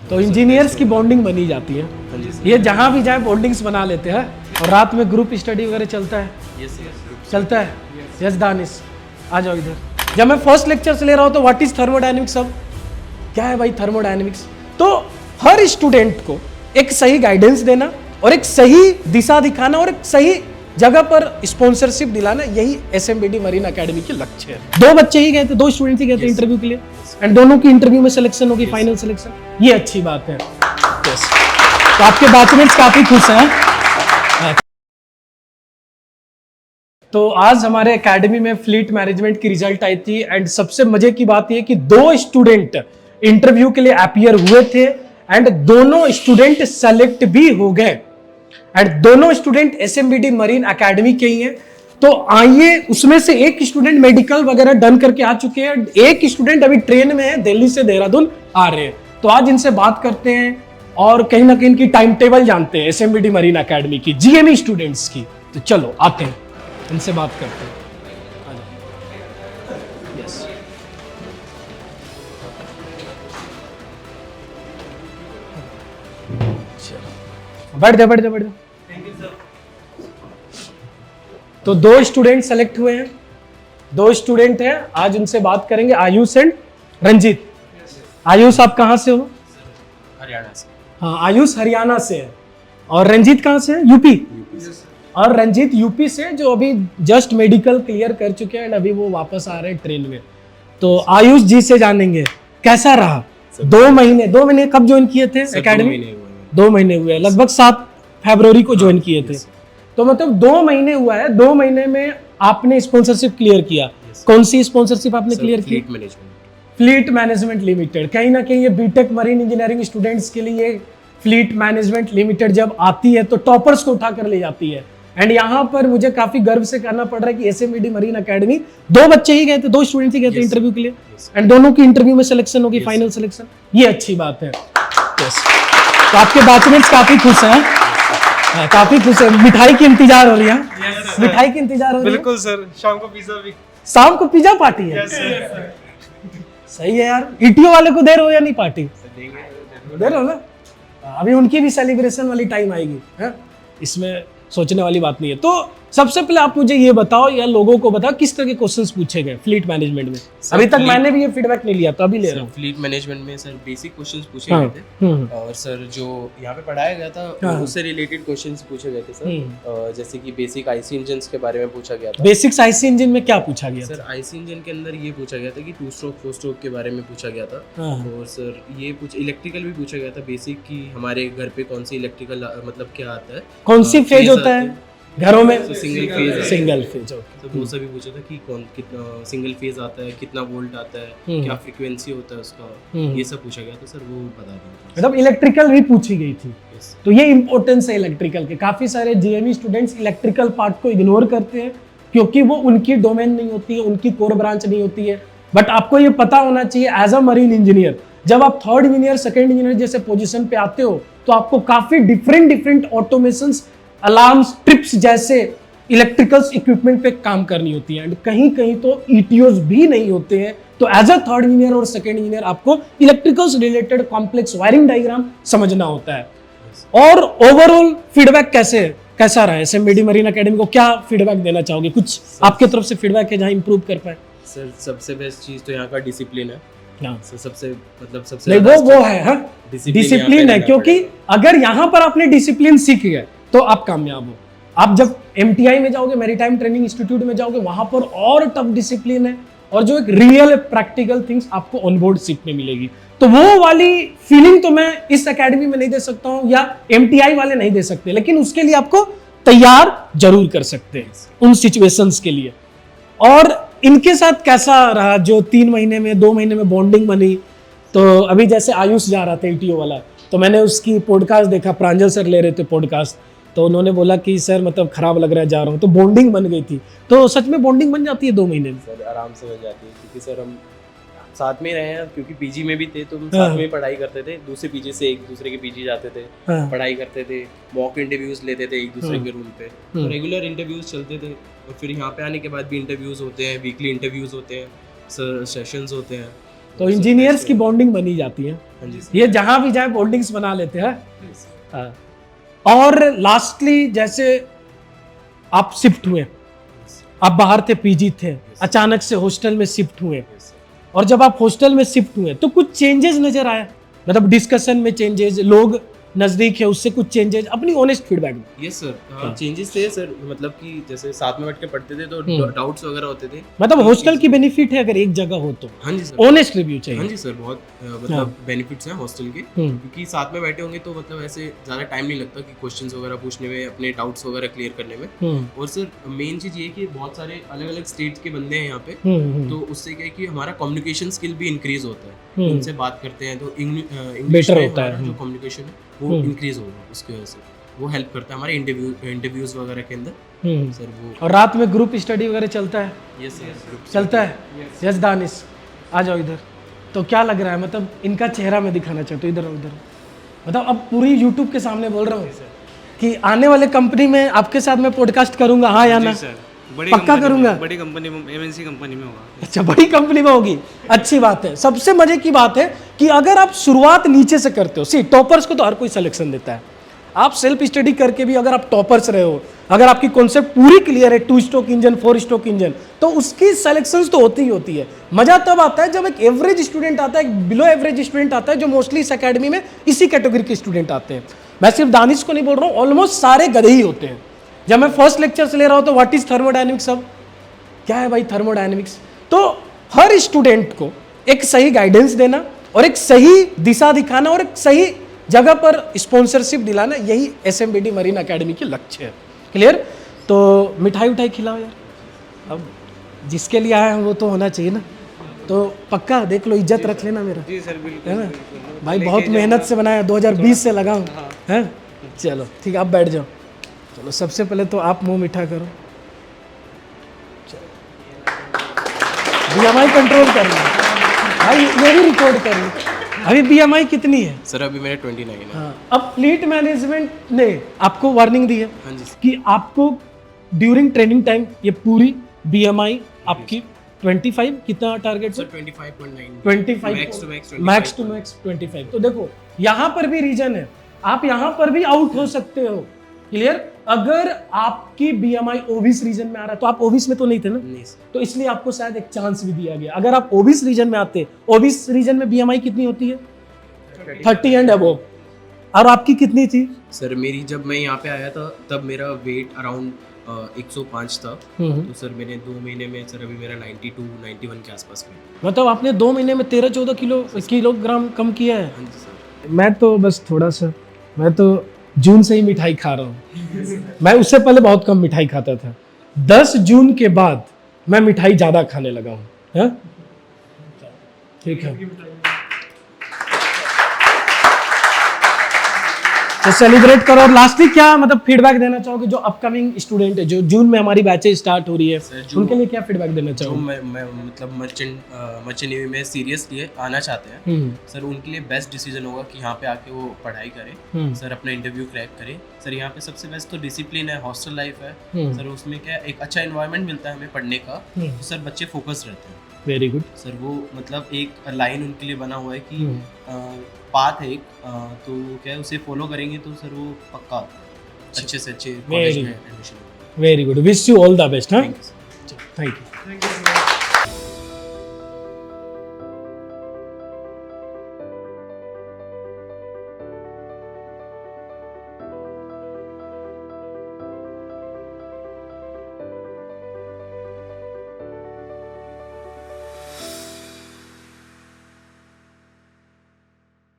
तो इंजीनियर्स की बॉन्डिंग बनी जाती है। हाँ जी सर। ये जहाँ भी जाए बॉन्डिंग्स बना लेते हैं। और रात में ग्रुप स्टडी वगैरह चलता है? यस चलता है। यस दानिश, आ जाओ इधर। जब मैं फर्स्ट लेक्चर से ले रहा हूँ तो व्हाट इज थर्मोडायनेमिक्स, अब क्या है भाई थर्मोडायनेमिक्स। तो हर स्टूडेंट को एक सही गाइडेंस देना और एक सही दिशा दिखाना और एक सही जगह पर स्पॉन्सरशिप दिलाना, यही एसएमबीडी मरीन एकेडमी के लक्ष्य है। 2 बच्चे ही गए थे, 2 स्टूडेंट ही गए थे इंटरव्यू के लिए, एंड दोनों की इंटरव्यू में सिलेक्शन होगी, फाइनल सिलेक्शन। ये अच्छी बात है। तो आपके बैचमेट्स काफी खुश हैं। तो आज हमारे एकेडमी में फ्लीट मैनेजमेंट की रिजल्ट आई थी, एंड सबसे मजे की बात यह कि 2 स्टूडेंट इंटरव्यू के लिए अपीयर हुए थे एंड दोनों स्टूडेंट सेलेक्ट भी हो गए, एंड दोनों स्टूडेंट एसएमबीडी मरीन एकेडमी के ही हैं। तो आइए, उसमें से एक स्टूडेंट मेडिकल वगैरह डन करके आ चुके हैं, एक स्टूडेंट अभी ट्रेन में है, दिल्ली से देहरादून आ रहे हैं। तो आज इनसे बात करते हैं और कहीं ना कहीं इनकी टाइम टेबल जानते हैं एसएमबीडी मरीन एकेडमी की, जीएमई स्टूडेंट्स की। तो चलो आते हैं, इनसे बात करते हैं। यस, बैठ जाओ बैठ जाओ बैठ जाओ। तो 2 स्टूडेंट सेलेक्ट हुए हैं, 2 स्टूडेंट हैं, आज उनसे बात करेंगे, आयुष एंड रंजीत। आयुष आप कहाँ से हो? हरियाणा से। हाँ, आयुष हरियाणा से है और रंजीत कहाँ से है? यूपी। और रंजीत यूपी से, जो अभी जस्ट मेडिकल क्लियर कर चुके हैं एंड अभी वो वापस आ रहे हैं ट्रेन में। तो आयुष जी से जानेंगे कैसा रहा 2 महीने कब ज्वाइन किए थे एकेडमी? 2 महीने हुए, लगभग 7 फरवरी को ज्वाइन किए थे। तो मतलब 2 महीने हुआ है, 2 महीने में आपने स्पॉन्सरशिप क्लियर किया। कौन सी स्पॉन्सरशिप आपने क्लियर की? Fleet management limited. कहीं ना कहीं ये बीटेक मरीन इंजीनियरिंग स्टूडेंट्स के लिए फ्लीट मैनेजमेंट लिमिटेड जब आती है तो टॉपर्स को उठा कर ले जाती है। एंड यहाँ पर मुझे काफी गर्व से कहना पड़ रहा है कि एसएमबीडी मरीन एकेडमी, 2 बच्चे ही गए थे, 2 स्टूडेंट ही गए थे इंटरव्यू के लिए, एंड दोनों की इंटरव्यू में सिलेक्शन होगी, फाइनल सिलेक्शन। ये अच्छी बात है। तो आपके बैचमेट्स काफी खुश हैं। काफी खुश है। मिठाई की इंतजार हो रही है? मिठाई की इंतजार हो रही है? बिल्कुल सर, शाम को पिज्जा भी। शाम को पिज्जा पार्टी है? सही है यार। ईटीओ वाले को दे रहे हो या नहीं पार्टी? दे रहे हो ना? अभी उनकी भी सेलिब्रेशन वाली टाइम आएगी है? इसमें सोचने वाली बात नहीं है। तो सबसे पहले आप मुझे ये बताओ या लोगों को बताओ किस तरह के क्वेश्चंस पूछे गए फ्लीट मैनेजमेंट में? अभी तक मैंने भी ये फीडबैक नहीं लिया, तो अभी ले रहा हूँ। फ्लीट मैनेजमेंट में सर बेसिक क्वेश्चंस पूछे गए थे, और सर जो यहाँ पे पढ़ाया गया था उससे रिलेटेड क्वेश्चंस पूछे गए थे सर। जैसे कि बेसिक आईसी इंजन्स के बारे में पूछा गया था। बेसिक्स आईसी इंजन में क्या पूछा गया? सर आईसी इंजन के अंदर ये पूछा गया था कि 2 स्ट्रोक 4 स्ट्रोक के बारे में पूछा गया था। और सर ये इलेक्ट्रिकल भी पूछा गया था, बेसिक की हमारे घर पे कौन सी इलेक्ट्रिकल मतलब क्या आता है, कौन सी फेज होता है घरों में? Single phase. Single phase. तो वो सभी पूछा था कि कौन कितना सिंगल फेज आता है, कितना वोल्ट आता है, क्या फ्रीक्वेंसी होता है उसका, ये सब पूछा गया था सर, वो बता दें। मतलब इलेक्ट्रिकल भी पूछी गई थी। तो ये इंपॉर्टेंस है इलेक्ट्रिकल के। काफी सारे जीएमई स्टूडेंट्स इलेक्ट्रिकल पार्ट को इग्नोर करते हैं क्योंकि वो उनकी डोमेन नहीं होती है, उनकी कोर ब्रांच नहीं होती है। बट आपको ये पता होना चाहिए एज अ मरीन इंजीनियर, जब आप 3rd इंजीनियर 2nd इंजीनियर जैसे पोजीशन पे आते हो तो आपको काफी डिफरेंट ऑटोमेशंस, अलार्म्स, ट्रिप्स जैसे इलेक्ट्रिकल्स इक्विपमेंट पे काम करनी होती है। एंड कहीं कहीं तो ईटीओस भी नहीं होते हैं। तो एज अ 3rd इंजीनियर और 2nd इंजीनियर आपको electricals related complex wiring diagram समझना होता है। और ओवरऑल फीडबैक कैसा रहा है एसएमबीडी मरीन एकेडमी को? क्या फीडबैक देना चाहोगे? कुछ आपके तरफ से फीडबैक है जहाँ इंप्रूव कर पाए? सर सबसे बेस्ट चीज तो यहाँ का डिसिप्लिन है। सबसे नहीं, वो है, हाँ डिसिप्लिन है, क्योंकि अगर यहाँ पर आपने डिसिप्लिन सीख गए तो आप कामयाब हो। आप जब एमटीआई में जाओगे, मैरीटाइम ट्रेनिंग इंस्टीट्यूट में जाओगे, वहां पर और टफ डिसिप्लिन है और जो एक रियल प्रैक्टिकल थिंग्स आपको ऑनबोर्ड सीखने मिलेगी। तो वो वाली फीलिंग तो मैं इस एकेडमी में नहीं दे सकता हूँ या एमटीआई वाले नहीं दे सकते, लेकिन उसके लिए आपको तैयार जरूर कर सकते हैं उन सिचुएशंस के लिए। और इनके साथ कैसा रहा जो 3 महीने में 2 महीने में बॉन्डिंग बनी? तो अभी जैसे आयुष जा रहा था ईटीओ वाला, तो मैंने उसकी पॉडकास्ट देखा, प्रांजल सर ले रहे थे पॉडकास्ट, तो उन्होंने बोला कि सर मतलब खराब लग रहा है जा रहा हूँ, तो बॉन्डिंग बन गई थी। तो सच में बॉन्डिंग बन जाती है 2 महीने में? सर आराम से बन जाती है, क्योंकि सर हम साथ में रहे हैं, क्योंकि पीजी में भी थे तो हम साथ में पढ़ाई करते थे, दूसरे पीजी से एक दूसरे के पीजी जाते थे, पढ़ाई करते थे, मॉक इंटरव्यूज लेते थे एक दूसरे के रूम पे, तो रेगुलर इंटरव्यूज चलते थे। और फिर यहाँ पे आने के बाद भी इंटरव्यूज होते हैं, वीकली इंटरव्यूज होते हैं, सेशंस होते हैं, तो इंजीनियर्स की बॉन्डिंग बनी जाती है, हाँ जी सर। ये जहां भी जाए बॉन्डिंग्स बना लेते हैं। हाँ। और लास्टली जैसे आप शिफ्ट हुए, आप बाहर थे, पीजी थे, अचानक से हॉस्टल में शिफ्ट हुए, और जब आप हॉस्टल में शिफ्ट हुए तो कुछ चेंजेस नजर आया, मतलब डिस्कशन में चेंजेस, लोग नजदीक है उससे कुछ चेंजेस, अपनी ऑनेस्ट फीडबैक में। यस सर, चेंजेस थे सर, मतलब कि जैसे साथ में बैठ के पढ़ते थे तो डाउट्स वगैरह होते थे। मतलब हॉस्टल की बेनिफिट है अगर एक जगह हो तो, हाँ जी सर, ऑनेस्ट रिव्यू चाहिए। हाँ जी सर, बहुत मतलब बेनिफिट्स हैं हॉस्टल के, क्योंकि साथ में बैठे होंगे तो मतलब ऐसे ज़्यादा टाइम नहीं लगता कि क्वेश्चंस वगैरह पूछने में, अपने डाउट्स वगैरह क्लियर करने में। और सर मेन चीज़ ये है कि बहुत सारे अलग अलग स्टेट्स के बंदे हैं यहाँ पे, तो उससे क्या है कि हमारा कम्युनिकेशन स्किल भी इंक्रीज होता है। उनसे बात करते हैं तो इंग्लिश में होता है, हमारा जो कम्युनिकेशन है वो इंक्रीज होगा, उसकी वजह से वो हेल्प करता है हमारे इंटरव्यूज वगैरह के अंदर सर वो। और रात में ग्रुप स्टडी वगैरह चलता है? यस सर, चलता है। यस दानिश, आ जाओ इधर। तो क्या लग रहा है, मतलब इनका चेहरा मैं दिखाना चाहता हूँ, इधर उधर, मतलब अब पूरी यूट्यूब के सामने बोल रहा हूँ कि आने वाले कंपनी में आपके साथ मैं पॉडकास्ट करूंगा, हाँ या ना? पक्का करूंगा। बड़ी कंपनी में, एमएनसी कंपनी में होगा। अच्छा, बड़ी कंपनी में होगी, अच्छी बात है। सबसे मजे की बात है कि अगर आप शुरुआत नीचे से करते हो, सी टॉपर्स को तो हर कोई सिलेक्शन देता है, आप सेल्फ स्टडी करके भी अगर आप टॉपर्स रहे हो, अगर आपकी कॉन्सेप्ट पूरी क्लियर है, 2 स्ट्रोक इंजन, 4 स्ट्रोक इंजन, तो उसकी सिलेक्शंस तो होती ही होती है। मजा तब आता है जब एक एवरेज स्टूडेंट आता है, एक बिलो एवरेज स्टूडेंट आता है, जो मोस्टली इस अकेडमी में इसी कैटेगरी के स्टूडेंट आते हैं। मैं सिर्फ दानिश को नहीं बोल रहा हूँ, ऑलमोस्ट सारे गधे ही होते हैं। जब मैं फर्स्ट लेक्चर से ले रहा हूँ तो व्हाट इज थर्मोडायनेमिक्स, अब क्या है भाई थर्मोडायनेमिक्स? तो हर स्टूडेंट को एक सही गाइडेंस देना और एक सही दिशा दिखाना और एक सही जगह पर स्पॉन्सरशिप दिलाना, यही SMBD मरीन अकेडमी के लक्ष्य है। क्लियर? तो मिठाई उठाई खिलाओ यार, अब जिसके लिए आए हैं वो तो होना चाहिए ना। तो पक्का देख लो, इज्जत रख लेना मेरा, जी सर, बिल्कुल, है ना भाई, बहुत मेहनत से बनाया, 2020 से लगाऊं है। चलो ठीक है, आप बैठ जाओ। चलो सबसे पहले तो आप मुंह मीठा करो, BMI कंट्रोल कर लो भाई, ये भी रिकॉर्ड कर लो। अभी BMI कितनी है सर? अभी मेरे 29 है। हाँ, अब फ्लीट मैनेजमेंट ने आपको वार्निंग दी है हाँ जी कि आपको ड्यूरिंग ट्रेनिंग टाइम ये पूरी BMI आपकी 25, कितना target sir, 25.9, 25 max to max 25। तो देखो यहाँ पर भी रीजन है, आप यहाँ पर भी आउट हो सकते हो। क्लियर? अगर आपकी BMI ओबिस रीजन में आ रहा है, तो आप ओबिस में तो नहीं थे ना, नहीं सर। तो इसलिए आपको शायद एक चांस भी दिया गया। अगर आप ओबिस रीजन में आते, ओबिस रीजन में BMI कितनी होती है? 30 एंड अबव। और आपकी कितनी थी? सर मेरी जब मैं यहाँ पे आया था तब मेरा वेट अराउंड 105 था, तो सर मैंने 2 महीने में सर अभी मेरा 92-91 के आसपास में। मतलब आपने 2 महीने में 13-14 किलोग्राम कम किया है। हाँ जी सर। मैं तो बस थोड़ा सा, मैं तो जून से ही मिठाई खा रहा हूँ। मैं उससे पहले बहुत कम मिठाई खाता था, 10 जून के बाद मैं मिठाई ज़्यादा खाने लगा हूँ। हाँ? ठीक है, तो सेलिब्रेट करो। और लास्टली क्या मतलब फीडबैक देना चाहोगे जो अपकमिंग स्टूडेंट है, जो जून में हमारी बैचेज स्टार्ट हो रही है, उनके लिए क्या फीडबैक देना जो चाहोगे? मैं मतलब मर्चेंट नेवी में सीरियसली आना चाहते हैं सर, उनके लिए बेस्ट डिसीजन होगा कि यहाँ पे आके वो पढ़ाई करें सर, अपना इंटरव्यू क्रैक करें सर। यहाँ पे सबसे बेस्ट तो डिसिप्लिन है, हॉस्टल लाइफ है सर, उसमें क्या एक अच्छा एनवायरनमेंट मिलता है हमें पढ़ने का, तो सर बच्चे फोकस रहते हैं। वेरी गुड सर, वो मतलब एक लाइन उनके लिए बना हुआ है कि पाथ है एक, तो क्या है उसे फॉलो करेंगे तो सर वो पक्का अच्छे से अच्छे कॉलेज में admission. Very good, wish you all the best. हाँ, थैंक यू। Thank you.